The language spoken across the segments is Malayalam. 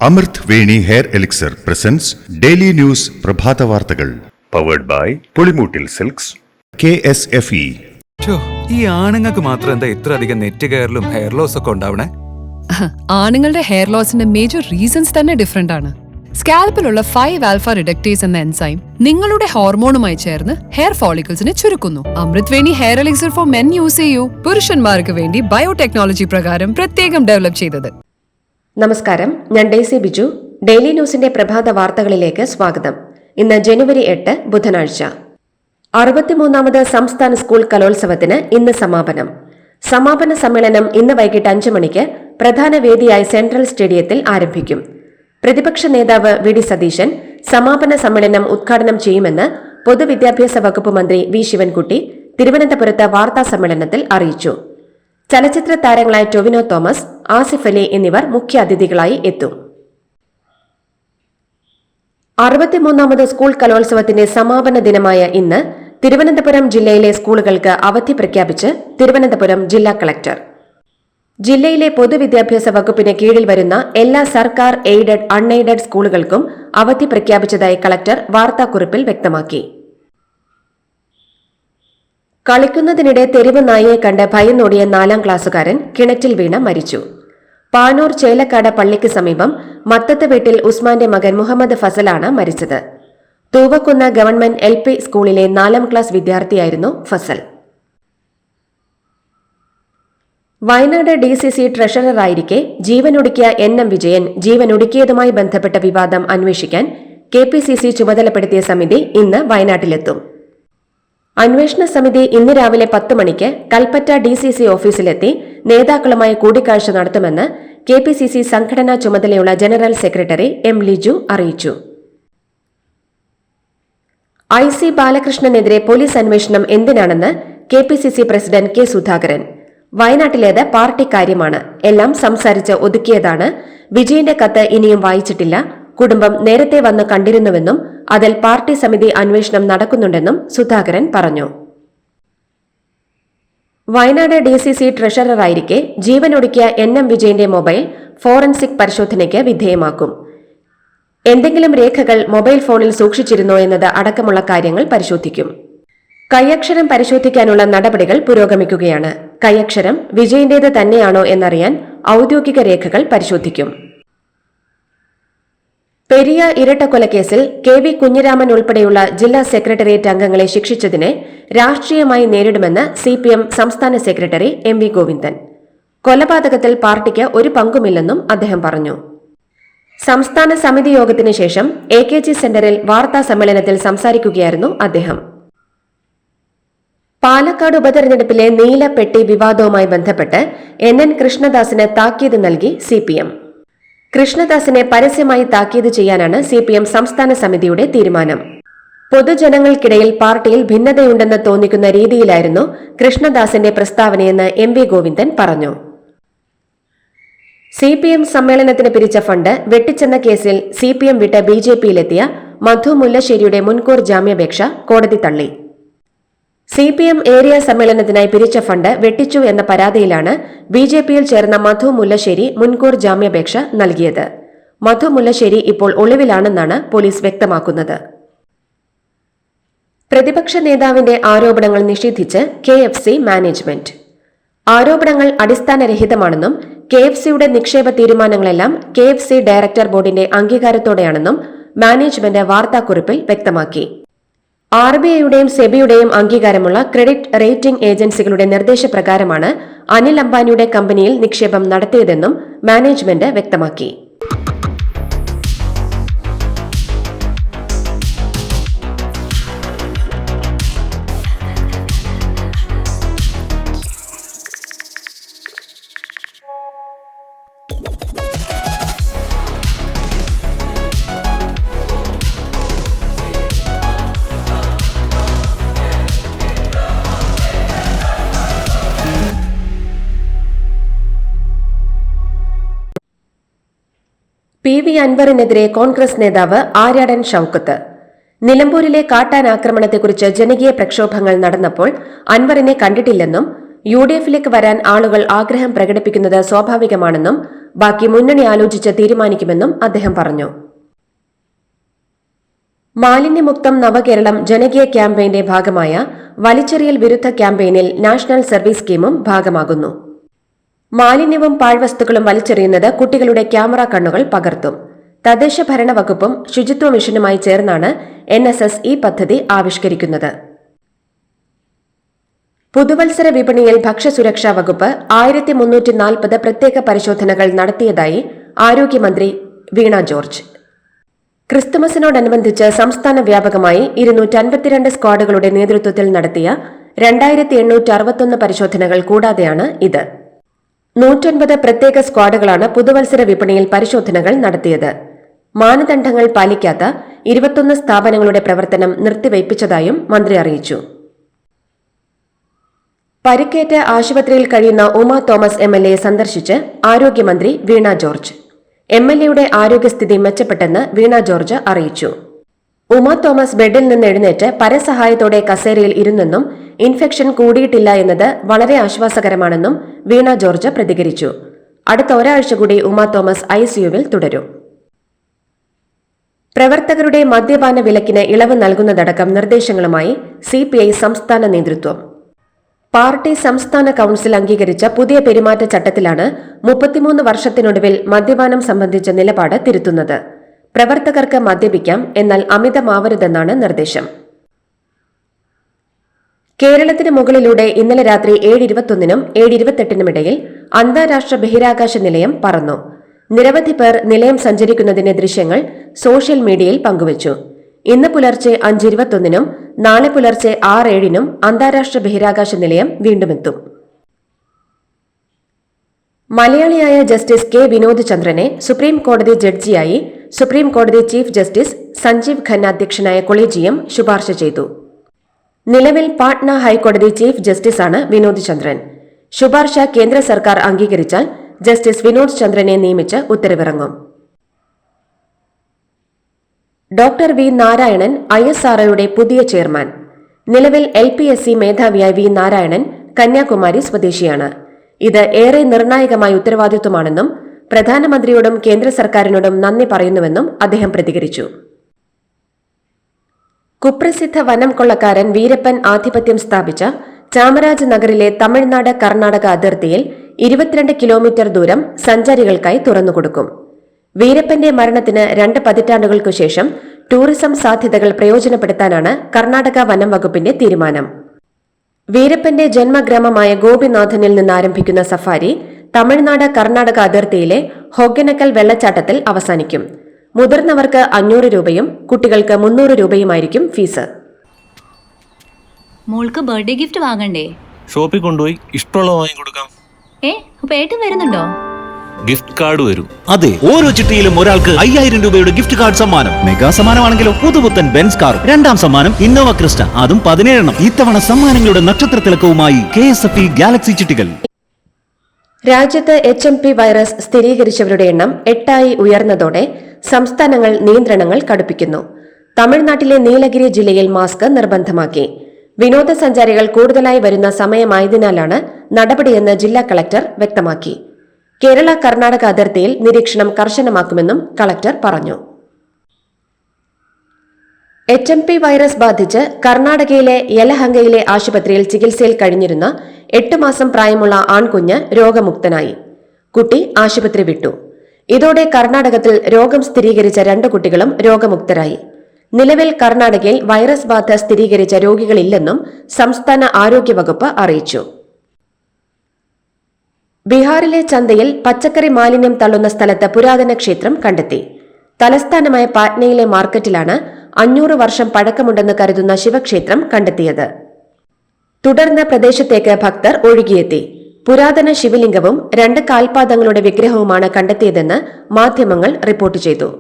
അമൃത് Veni hair elixir presents daily news പ്രഭാത വാർത്തകൾ powered by Pulimoottil silks KSFE. ഈ ആണുങ്ങൾക്ക് മാത്രം എന്താ ഇത്ര അധികം നെറ്റ് കെയറിലും ഹെയർ ലോസ് ഒക്കെ ഉണ്ടാവണേ? ആണുങ്ങളുടെ ഹെയർ ലോസിന്റെ മേജർ റീസൺസ് തന്നെ ഡിഫറെന്റ് ആണ്. സ്കാൽപ്പിലുള്ള 5-ആൽഫ റിഡക്ടേസ് എന്ന എൻസൈം നിങ്ങളുടെ ഹോർമോണുമായി ചേർന്ന് ഹെയർ ഫോളിക്കിൾസിനെ ചുരുക്കുന്നു. Amrit Veni hair elixir for men use ചെയ്യൂ. പുരുഷന്മാർക്ക് വേണ്ടി ബയോടെക്നോളജി പ്രകാരം പ്രത്യേകം ഡെവലപ്പ് ചെയ്തത്. നമസ്കാരം, ഞാൻ ഡെയ്സി ബിജു. ഡെയിലി ന്യൂസിന്റെ പ്രഭാത വാർത്തകളിലേക്ക് സ്വാഗതം. ഇന്ന് ജനുവരി 8 ബുധനാഴ്ച. 63ാമത് സംസ്ഥാന സ്കൂൾ കലോത്സവത്തിന് ഇന്ന് സമാപനം. സമാപന സമ്മേളനം ഇന്ന് വൈകിട്ട് 5 മണിക്ക് പ്രധാന വേദിയായി സെൻട്രൽ സ്റ്റേഡിയത്തിൽ ആരംഭിക്കും. പ്രതിപക്ഷ നേതാവ് വി ഡി സതീശൻ സമാപന സമ്മേളനം ഉദ്ഘാടനം ചെയ്യുമെന്ന് പൊതുവിദ്യാഭ്യാസ വകുപ്പ് മന്ത്രി വി ശിവൻകുട്ടി തിരുവനന്തപുരത്ത് വാർത്താ സമ്മേളനത്തിൽ അറിയിച്ചു. ചലച്ചിത്ര താരങ്ങളായ ടൊവിനോ തോമസ്, ആസിഫ് അലി എന്നിവർ മുഖ്യാതിഥികളായി എത്തും. 63ാമത് സ്കൂൾ കലോത്സവത്തിന്റെ സമാപന ദിനമായ ഇന്ന് തിരുവനന്തപുരം ജില്ലയിലെ സ്കൂളുകൾക്ക് അവധി പ്രഖ്യാപിച്ച് തിരുവനന്തപുരം ജില്ലാ കളക്ടർ. ജില്ലയിലെ പൊതുവിദ്യാഭ്യാസ വകുപ്പിന് കീഴിൽ വരുന്ന എല്ലാ സർക്കാർ എയ്ഡഡ്, അൺഎയ്ഡഡ് സ്കൂളുകൾക്കും അവധി പ്രഖ്യാപിച്ചതായി കളക്ടർ വാർത്താക്കുറിപ്പിൽ വ്യക്തമാക്കി. കളിക്കുന്നതിനിടെ തെരുവ് നായയെ കണ്ട് ഭയന്നോടിയ 4ാം ക്ലാസ്സുകാരൻ കിണറ്റിൽ വീണ് മരിച്ചു. പാനൂർ ചേലക്കാട് പള്ളിക്ക് സമീപം മത്തത്ത് വീട്ടിൽ ഉസ്മാന്റെ മകൻ മുഹമ്മദ് ഫസലാണ് മരിച്ചത്. തൂവക്കുന്ന് ഗവൺമെന്റ് LP സ്കൂളിലെ 4ാം ക്ലാസ് വിദ്യാർത്ഥിയായിരുന്നു ഫസൽ. വയനാട് DCC ട്രഷററായിരിക്കെ ജീവനൊടുക്കിയ NM വിജയൻ ജീവനൊടുക്കിയതുമായി ബന്ധപ്പെട്ട വിവാദം അന്വേഷിക്കാൻ KPCC ചുമതലപ്പെടുത്തിയ സമിതി ഇന്ന് വയനാട്ടിലെത്തും. അന്വേഷണ സമിതി ഇന്ന് രാവിലെ 10 മണിക്ക് കൽപ്പറ്റ DCC ഓഫീസിലെത്തി നേതാക്കളുമായി കൂടിക്കാഴ്ച നടത്തുമെന്ന് KPCC സംഘടനാ ചുമതലയുള്ള ജനറൽ സെക്രട്ടറി M ലിജു അറിയിച്ചു. IC ബാലകൃഷ്ണനെതിരെ പോലീസ് അന്വേഷണം എന്തിനാണെന്ന് KPCC പ്രസിഡന്റ് K സുധാകരൻ. വയനാട്ടിലേത് പാർട്ടി കാര്യമാണ്, എല്ലാം സംസാരിച്ച് ഒതുക്കിയതാണ്. വിജയന്റെ കത്ത് ഇനിയും വായിച്ചിട്ടില്ല. കുടുംബം നേരത്തെ വന്ന് കണ്ടിരുന്നുവെന്നും അതിൽ പാർട്ടി സമിതി അന്വേഷണം നടക്കുന്നുണ്ടെന്നും സുധാകരൻ പറഞ്ഞു. വയനാട് DCC ട്രഷററായിരിക്കെ ജീവനൊടുക്കിയ NM വിജയന്റെ മൊബൈൽ ഫോറൻസിക് പരിശോധനയ്ക്ക് വിധേയമാക്കും. എന്തെങ്കിലും രേഖകൾ മൊബൈൽ ഫോണിൽ സൂക്ഷിച്ചിരുന്നോ എന്നത് അടക്കമുള്ള കാര്യങ്ങൾ പരിശോധിക്കും. കൈയക്ഷരം പരിശോധിക്കാനുള്ള നടപടികൾ പുരോഗമിക്കുകയാണ്. കൈയക്ഷരം വിജയന്റേത് തന്നെയാണോ എന്നറിയാൻ ഔദ്യോഗിക രേഖകൾ പരിശോധിക്കും. പെരിയ ഇരട്ടക്കൊലക്കേസിൽ KV കുഞ്ഞിരാമൻ ഉൾപ്പെടെയുള്ള ജില്ലാ സെക്രട്ടേറിയറ്റ് അംഗങ്ങളെ ശിക്ഷിച്ചതിനെ രാഷ്ട്രീയമായി നേരിടുമെന്ന് CPM സംസ്ഥാന സെക്രട്ടറി MV ഗോവിന്ദൻ. കൊലപാതകത്തിൽ പാർട്ടിക്ക് ഒരു പങ്കുമില്ലെന്നും അദ്ദേഹം പറഞ്ഞു. സംസ്ഥാന സമിതി യോഗത്തിന് ശേഷം AKG സെന്ററിൽ വാർത്താ സമ്മേളനത്തിൽ സംസാരിക്കുകയായിരുന്നു അദ്ദേഹം. പാലക്കാട് ഉപതെരഞ്ഞെടുപ്പിലെ നീലപ്പെട്ടി വിവാദവുമായി ബന്ധപ്പെട്ട് NN കൃഷ്ണദാസിന് താക്കീത് നൽകി CPM. കൃഷ്ണദാസിനെ പരസ്യമായി താക്കീത് ചെയ്യാനാണ് CPM സംസ്ഥാന സമിതിയുടെ തീരുമാനം. പൊതുജനങ്ങൾക്കിടയിൽ പാർട്ടിയിൽ ഭിന്നതയുണ്ടെന്ന് തോന്നിക്കുന്ന രീതിയിലായിരുന്നു കൃഷ്ണദാസിന്റെ പ്രസ്താവനയെന്ന് MV ഗോവിന്ദൻ പറഞ്ഞു. CPM സമ്മേളനത്തിന് പിരിച്ച ഫണ്ട് വെട്ടിച്ചെന്ന കേസിൽ CPM വിട്ട് BJPയിലെത്തിയ മധു മുല്ലശ്ശേരിയുടെ മുൻകൂർ ജാമ്യാപേക്ഷ കോടതി തള്ളി. CPM ഏരിയ സമ്മേളനത്തിനായി പിരിച്ച ഫണ്ട് വെട്ടിച്ചു എന്ന പരാതിയിലാണ് BJPയിൽ ചേർന്ന മധു മുല്ലശ്ശേരി മുൻകൂർ ജാമ്യാപേക്ഷ നൽകിയത്. മധു മുല്ലശ്ശേരി ഇപ്പോൾ ഒളിവിലാണെന്നാണ് പോലീസ് വ്യക്തമാക്കുന്നത്. പ്രതിപക്ഷ നേതാവിന്റെ ആരോപണങ്ങൾ നിഷേധിച്ച് KFC മാനേജ്മെന്റ്. ആരോപണങ്ങൾ അടിസ്ഥാനരഹിതമാണെന്നും KFCയുടെ നിക്ഷേപ തീരുമാനങ്ങളെല്ലാം KFC ഡയറക്ടർ ബോർഡിന്റെ അംഗീകാരത്തോടെയാണെന്നും മാനേജ്മെന്റ് വാർത്താക്കുറിപ്പിൽ വ്യക്തമാക്കി. RBIയുടെയും സെബിയുടെയും അംഗീകാരമുള്ള ക്രെഡിറ്റ് റേറ്റിംഗ് ഏജൻസികളുടെ നിർദ്ദേശപ്രകാരമാണ് അനിൽ അംബാനിയുടെ കമ്പനിയിൽ നിക്ഷേപം നടത്തിയതെന്നും മാനേജ്മെന്റ് വ്യക്തമാക്കി. PV അൻവറിനെതിരെ കോൺഗ്രസ് നേതാവ് ആര്യാടൻ ഷൌക്കത്ത്. നിലമ്പൂരിലെ കാട്ടാൻ ആക്രമണത്തെക്കുറിച്ച് ജനകീയ പ്രക്ഷോഭങ്ങൾ നടന്നപ്പോൾ അൻവറിനെ കണ്ടിട്ടില്ലെന്നും UDF-ലേക്ക് വരാൻ ആളുകൾ ആഗ്രഹം പ്രകടിപ്പിക്കുന്നത് സ്വാഭാവികമാണെന്നും ബാക്കി മുന്നണി ആലോചിച്ച് തീരുമാനിക്കുമെന്നും അദ്ദേഹം പറഞ്ഞു. മാലിന്യമുക്തം നവകേരളം ജനകീയ ക്യാമ്പയിന്റെ ഭാഗമായ വലിച്ചെറിയൽ വിരുദ്ധ ക്യാമ്പയിനിൽ നാഷണൽ സർവീസ് സ്കീമും ഭാഗമാകുന്നു. മാലിന്യവും പാഴ്വസ്തുക്കളും വലിച്ചെറിയുന്നത് കുട്ടികളുടെ ക്യാമറ കണ്ണുകൾ പകർത്തും. തദ്ദേശ ഭരണ വകുപ്പും ശുചിത്വ മിഷനുമായി ചേർന്നാണ് NSS ഈ പദ്ധതി ആവിഷ്കരിക്കുന്നത്. പുതുവത്സര വിപണിയിൽ ഭക്ഷ്യസുരക്ഷാ വകുപ്പ് 1340 പ്രത്യേക പരിശോധനകൾ നടത്തിയതായി ആരോഗ്യമന്ത്രി വീണ ജോർജ്. ക്രിസ്തുമസിനോടനുബന്ധിച്ച് സംസ്ഥാന വ്യാപകമായി 252 സ്ക്വാഡുകളുടെ നേതൃത്വത്തിൽ നടത്തിയ 2861 പരിശോധനകൾ കൂടാതെയാണ് ഇത്. 109 പ്രത്യേക സ്ക്വാഡുകളാണ് പുതുവത്സര വിപണിയിൽ പരിശോധനകൾ നടത്തിയത്. മാനദണ്ഡങ്ങൾ പാലിക്കാത്ത 21 സ്ഥാപനങ്ങളുടെ പ്രവർത്തനം നിർത്തിവയ്പ്പിച്ചതായും മന്ത്രി അറിയിച്ചു. പരിക്കേറ്റ് ആശുപത്രിയിൽ കഴിയുന്ന ഉമ തോമസ് MLA സന്ദർശിച്ച് ആരോഗ്യമന്ത്രി വീണ ജോർജ്. MLAയുടെ ആരോഗ്യസ്ഥിതി മെച്ചപ്പെട്ടെന്ന് വീണ ജോർജ് അറിയിച്ചു. ഉമ തോമസ് ബെഡിൽ നിന്ന് എഴുന്നേറ്റ് പരസഹായത്തോടെ കസേരയിൽ ഇരുന്നെന്നും ഇൻഫെക്ഷൻ കൂടിയിട്ടില്ല എന്നത് വളരെ ആശ്വാസകരമാണെന്നും വീണ ജോർജ് പ്രതികരിച്ചു. അടുത്ത ഒരാഴ്ച കൂടി ഉമ തോമസ് ICUവിൽ തുടരും. പ്രവർത്തകരുടെ മദ്യപാന വിലക്കിന് ഇളവ് നൽകുന്നതടക്കം നിർദ്ദേശങ്ങളുമായി CPI സംസ്ഥാന നേതൃത്വം. പാർട്ടി സംസ്ഥാന കൌൺസിൽ അംഗീകരിച്ച പുതിയ പെരുമാറ്റച്ചട്ടത്തിലാണ് 33 വർഷത്തിനൊടുവിൽ മദ്യപാനം സംബന്ധിച്ച നിലപാട് തിരുത്തുന്നത്. പ്രവർത്തകർക്ക് മദ്യപിക്കാം, എന്നാൽ അമിതമാവരുതെന്നാണ് നിർദ്ദേശം. കേരളത്തിന് മുകളിലൂടെ ഇന്നലെ രാത്രി 7:21-നും 7:28-നും ഇടയിൽ അന്താരാഷ്ട്ര ബഹിരാകാശ നിലയം പറന്നു. നിരവധി പേർ നിലയം സഞ്ചരിക്കുന്നതിന്റെ ദൃശ്യങ്ങൾ സോഷ്യൽ മീഡിയയിൽ പങ്കുവച്ചു. ഇന്ന് പുലർച്ചെ 5:21-നും നാളെ പുലർച്ചെ 6:07-നും അന്താരാഷ്ട്ര ബഹിരാകാശ നിലയം വീണ്ടുമെത്തും. മലയാളിയായ ജസ്റ്റിസ് K. വിനോദ് ചന്ദ്രനെ സുപ്രീം കോടതി ജഡ്ജിയായി സുപ്രീം കോടതി ചീഫ് ജസ്റ്റിസ് സഞ്ജീവ് ഖന്ന അധ്യക്ഷനായ കൊളീജിയം ശുപാർശ ചെയ്തു. നിലവിൽ പാട്ന ഹൈക്കോടതി ചീഫ് ജസ്റ്റിസാണ് വിനോദ് ചന്ദ്രൻ. ശുപാർശ കേന്ദ്ര സർക്കാർ അംഗീകരിച്ചാൽ ജസ്റ്റിസ് വിനോദ് ചന്ദ്രനെ നിയമിച്ച് ഉത്തരവിറങ്ങും. ഡോക്ടർ വി നാരായണൻ ISROയുടെ പുതിയ ചെയർമാൻ. നിലവിൽ LPSC മേധാവിയായ വി നാരായണൻ കന്യാകുമാരി സ്വദേശിയാണ്. ഇത് ഏറെ നിർണായകമായ ഉത്തരവാദിത്വമാണെന്നും പ്രധാനമന്ത്രിയോടും കേന്ദ്ര സർക്കാരിനോടും നന്ദി പറയുന്നുവെന്നും അദ്ദേഹം പ്രതികരിച്ചു. കുപ്രസിദ്ധ വനം കൊള്ളക്കാരൻ വീരപ്പൻ ആധിപത്യം സ്ഥാപിച്ച ചാമരാജ് നഗറിലെ തമിഴ്നാട് കർണാടക അതിർത്തിയിൽ 22 കിലോമീറ്റർ ദൂരം സഞ്ചാരികൾക്കായി തുറന്നുകൊടുക്കും. വീരപ്പന്റെ മരണത്തിന് 2 പതിറ്റാണ്ടുകൾക്കു ശേഷം ടൂറിസം സാധ്യതകൾ പ്രയോജനപ്പെടുത്താനാണ് കർണാടക വനം വകുപ്പിന്റെ തീരുമാനം. വീരപ്പന്റെ ജന്മഗ്രാമമായ ഗോപിനാഥനിൽ നിന്ന് ആരംഭിക്കുന്ന സഫാരി തമിഴ്നാട് കർണാടക അതിർത്തിയിലെ ഹൊഗനക്കൽ വെള്ളച്ചാട്ടത്തിൽ അവസാനിക്കും. മുതിർന്നവർക്ക് 500 രൂപയും കുട്ടികൾക്ക് 300 രൂപയുമായിരിക്കും ഫീസ്. മോൾക്ക് ബർത്ത്ഡേ ഗിഫ്റ്റ് വാങ്ങണ്ടേ? ഷോപ്പിൽ കൊണ്ടുപോയി ഇഷ്ടമുള്ളത് വാങ്ങിക്കൊടുക്കാം. അപ്പൊ ഏട്ടൻ വരുന്നുണ്ടോ? ഗിഫ്റ്റ് കാർഡ് വരും. അതെ, ഓരോ ചിട്ടിയിലും ഒരാൾക്ക് 5000 രൂപയുടെ ഗിഫ്റ്റ് കാർഡ് സമ്മാനം. മെഗാ സമ്മാനമാണെങ്കിലോ പുതുപുത്തൻ ബെൻസ് കാർ. 2ാം സമ്മാനം ഇന്നോവ ക്രിസ്റ്റ, അതും 17 ഇത്തവണ സമ്മാനങ്ങളുടെ നക്ഷത്ര തിളക്കവുമായി KSFE ഗാലക്സി ചിട്ടികൾ. രാജ്യത്ത് HMP വൈറസ് സ്ഥിരീകരിച്ചവരുടെ എണ്ണം 8 ഉയർന്നതോടെ സംസ്ഥാനങ്ങൾ നിയന്ത്രണങ്ങൾ കടുപ്പിക്കുന്നു. തമിഴ്നാട്ടിലെ നീലഗിരി ജില്ലയിൽ മാസ്ക് നിർബന്ധമാക്കി. വിനോദസഞ്ചാരികൾ കൂടുതലായി വരുന്ന സമയമായതിനാലാണ് നടപടിയെന്ന് ജില്ലാ കളക്ടർ വ്യക്തമാക്കി. കേരള കർണാടക അതിർത്തിയിൽ നിരീക്ഷണം കർശനമാക്കുമെന്നും കളക്ടർ പറഞ്ഞു. HMP വൈറസ് ബാധിച്ച് കർണാടകയിലെ യലഹങ്കയിലെ ആശുപത്രിയിൽ ചികിത്സയിൽ കഴിഞ്ഞിരുന്ന 8 മാസം പ്രായമുള്ള ആൺകുഞ്ഞ് രോഗമുക്തനായി. കുട്ടി ആശുപത്രി വിട്ടു. ഇതോടെ കർണാടകത്തിൽ രോഗം സ്ഥിരീകരിച്ച 2 കുട്ടികളും രോഗമുക്തരായി. നിലവിൽ കർണാടകയിൽ വൈറസ് ബാധ സ്ഥിരീകരിച്ച രോഗികളില്ലെന്നും സംസ്ഥാന ആരോഗ്യവകുപ്പ് അറിയിച്ചു. ബീഹാറിലെ ചന്തയിൽ പച്ചക്കറി മാലിന്യം തള്ളുന്ന സ്ഥലത്ത് പുരാതന ക്ഷേത്രം കണ്ടെത്തി. തലസ്ഥാനമായ പാറ്റ്നയിലെ മാർക്കറ്റിലാണ് 500 വർഷം പഴക്കമുണ്ടെന്ന് കരുതുന്ന ശിവക്ഷേത്രം കണ്ടെത്തിയത്. തുടർന്ന് പ്രദേശത്തേക്ക് ഭക്തർ ഒഴുകിയെത്തി. പുരാതന ശിവലിംഗവും 2 കാൽപാദങ്ങളുടെ വിഗ്രഹവുമാണ് കണ്ടെത്തിയതെന്ന് മാധ്യമങ്ങൾ റിപ്പോർട്ട് ചെയ്തു.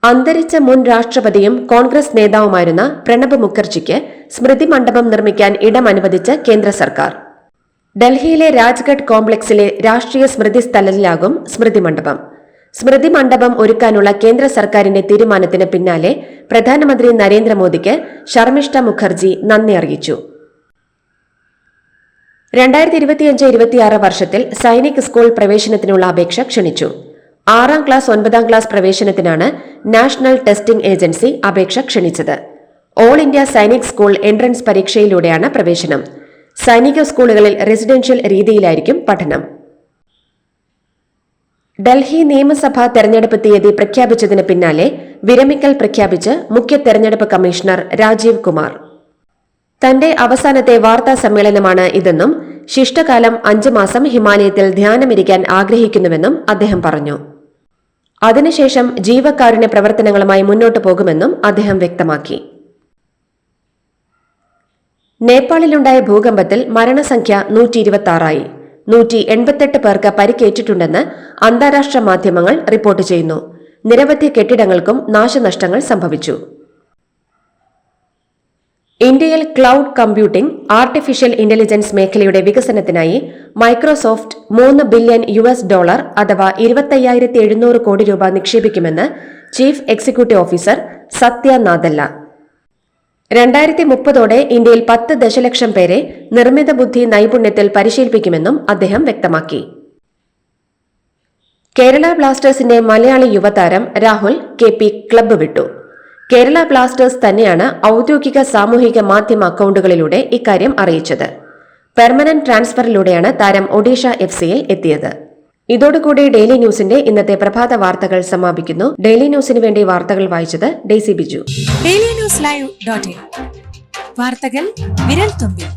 അന്തരിച്ച മുൻ രാഷ്ട്രപതിയും കോൺഗ്രസ് നേതാവുമായിരുന്ന പ്രണബ് മുഖർജിക്ക് സ്മൃതി മണ്ഡപം നിർമ്മിക്കാൻ ഇടം അനുവദിച്ച് കേന്ദ്ര സർക്കാർ. ഡൽഹിയിലെ രാജ്ഘട്ട് കോംപ്ലക്സിലെ രാഷ്ട്രീയ സ്മൃതി സ്ഥലത്തിലാകും സ്മൃതി മണ്ഡപം. സ്മൃതി മണ്ഡപം ഒരുക്കാനുള്ള കേന്ദ്ര സർക്കാരിന്റെ തീരുമാനത്തിന് പിന്നാലെ പ്രധാനമന്ത്രി നരേന്ദ്രമോദിക്ക് ശർമിഷ്ഠ മുഖർജി നന്ദി അറിയിച്ചു. 2025-26 വർഷത്തിൽ സൈനിക് സ്കൂൾ പ്രവേശനത്തിനുള്ള അപേക്ഷ ക്ഷണിച്ചു. 6ാം ക്ലാസ് 9ാം ക്ലാസ് പ്രവേശനത്തിനാണ് നാഷണൽ ടെസ്റ്റിംഗ് ഏജൻസി അപേക്ഷ ക്ഷണിച്ചത്. All India Sainik school entrance പരീക്ഷയിലൂടെയാണ് പ്രവേശനം. സൈനിക സ്കൂളുകളിൽ റെസിഡൻഷ്യൽ രീതിയിലായിരിക്കും പഠനം. ഡൽഹി നിയമസഭാ തെരഞ്ഞെടുപ്പ് തീയതി പ്രഖ്യാപിച്ചതിന് പിന്നാലെ വിരമിക്കൽ പ്രഖ്യാപിച്ച് മുഖ്യ തെരഞ്ഞെടുപ്പ് കമ്മീഷണർ രാജീവ് കുമാർ. തന്റെ അവസാനത്തെ വാർത്താ സമ്മേളനമാണ് ഇതെന്നും ശിഷ്ടകാലം 5 മാസം ഹിമാലയത്തിൽ ധ്യാനമിരിക്കാൻ ആഗ്രഹിക്കുന്നുവെന്നും അദ്ദേഹം പറഞ്ഞു. അതിനുശേഷം ജീവകാരുണ്യ പ്രവർത്തനങ്ങളുമായി മുന്നോട്ടു പോകുമെന്നും അദ്ദേഹം വ്യക്തമാക്കി. നേപ്പാളിലുണ്ടായ ഭൂകമ്പത്തിൽ മരണസംഖ്യ 126 188 പേർക്ക് പരിക്കേറ്റിട്ടുണ്ടെന്ന് അന്താരാഷ്ട്ര മാധ്യമങ്ങൾ റിപ്പോർട്ട് ചെയ്യുന്നു. നിരവധി കെട്ടിടങ്ങൾക്കും നാശനഷ്ടങ്ങൾ സംഭവിച്ചു. ഇന്ത്യയിൽ ക്ലൗഡ് കമ്പ്യൂട്ടിംഗ്, ആർട്ടിഫിഷ്യൽ ഇന്റലിജൻസ് മേഖലയുടെ വികസനത്തിനായി മൈക്രോസോഫ്റ്റ് $3 ബില്യൺ അഥവാ 25,700 കോടി രൂപ നിക്ഷേപിക്കുമെന്ന് ചീഫ് എക്സിക്യൂട്ടീവ് ഓഫീസർ സത്യ നാദല്ല. 2030ഓടെ ഇന്ത്യയിൽ 10 ദശലക്ഷം പേരെ നിർമ്മിത ബുദ്ധി നൈപുണ്യത്തിൽ പരിശീലിപ്പിക്കുമെന്നും അദ്ദേഹം വ്യക്തമാക്കി. കേരള ബ്ലാസ്റ്റേഴ്സിന്റെ മലയാളി യുവതാരം രാഹുൽ KP ക്ലബ്ബ് വിട്ടു. കേരള ബ്ലാസ്റ്റേഴ്സ് തന്നെയാണ് ഔദ്യോഗിക സാമൂഹിക മാധ്യമ അക്കൌണ്ടുകളിലൂടെ ഇക്കാര്യം അറിയിച്ചത്. പെർമനന്റ് ട്രാൻസ്ഫറിലൂടെയാണ് താരം ഒഡീഷ FCയിൽ എത്തിയത്. ഇതോടുകൂടി ഡെയിലി ന്യൂസിന്റെ ഇന്നത്തെ പ്രഭാത വാർത്തകൾ സമാപിക്കുന്നു. ഡെയിലി ന്യൂസിന് വേണ്ടി വാർത്തകൾ വായിച്ചത് ഡെയ്സി ബിജു. ഡെയിലി ന്യൂസ് ലൈവ്.in വാർത്തകൾ വിരൽ തുമ്പിൽ.